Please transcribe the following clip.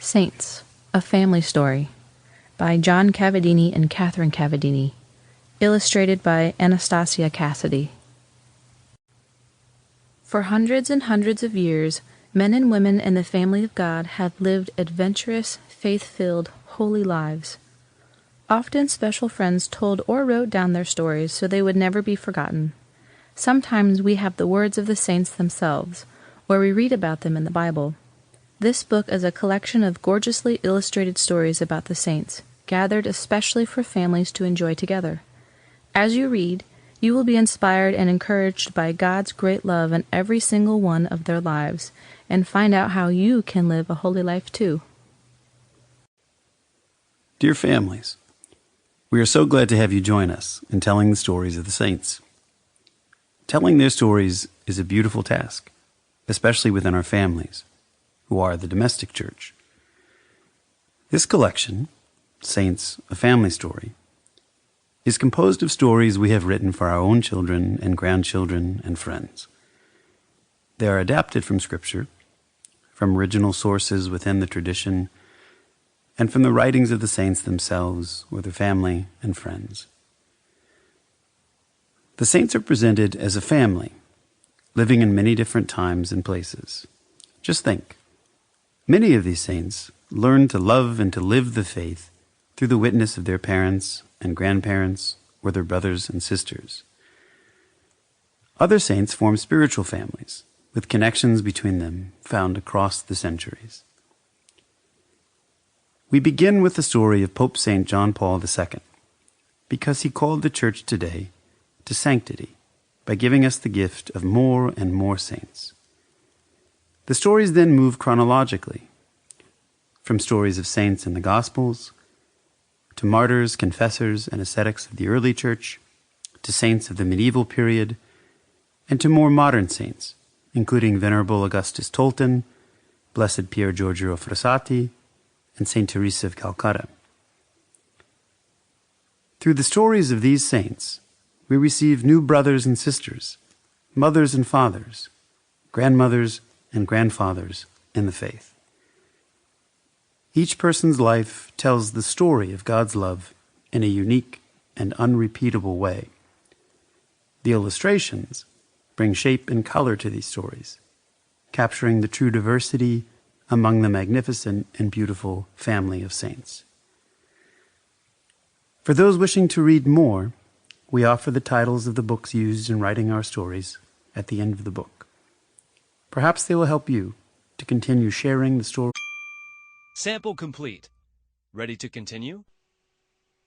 Saints, A Family Story by John Cavadini and Catherine Cavadini. Illustrated by Anastassia Cassady. For hundreds and hundreds of years, men and women in the family of God have lived adventurous, faith-filled, holy lives. Often special friends told or wrote down their stories so they would never be forgotten. Sometimes we have the words of the saints themselves, or we read about them in the Bible. This book is a collection of gorgeously illustrated stories about the saints, gathered especially for families to enjoy together. As you read, you will be inspired and encouraged by God's great love in every single one of their lives, and find out how you can live a holy life too. Dear families, we are so glad to have you join us in telling the stories of the saints. Telling their stories is a beautiful task, especially within our families, who are the domestic church. This collection, Saints, A Family Story, is composed of stories we have written for our own children and grandchildren and friends. They are adapted from Scripture, from original sources within the tradition, and from the writings of the saints themselves or their family and friends. The saints are presented as a family, living in many different times and places. Just think, many of these saints learned to love and to live the faith through the witness of their parents and grandparents or their brothers and sisters. Other saints form spiritual families, with connections between them found across the centuries. We begin with the story of Pope St. John Paul II, because he called the Church today to sanctity by giving us the gift of more and more saints. The stories then move chronologically, from stories of saints in the Gospels, to martyrs, confessors, and ascetics of the early Church, to saints of the medieval period, and to more modern saints, including Venerable Augustus Tolton, Blessed Pier Giorgio of Frassati, and Saint Teresa of Calcutta. Through the stories of these saints, we receive new brothers and sisters, mothers and fathers, grandmothers and grandfathers in the faith. Each person's life tells the story of God's love in a unique and unrepeatable way. The illustrations bring shape and color to these stories, capturing the true diversity among the magnificent and beautiful family of saints. For those wishing to read more, we offer the titles of the books used in writing our stories at the end of the book. Perhaps they will help you to continue sharing the story. Sample complete. Ready to continue?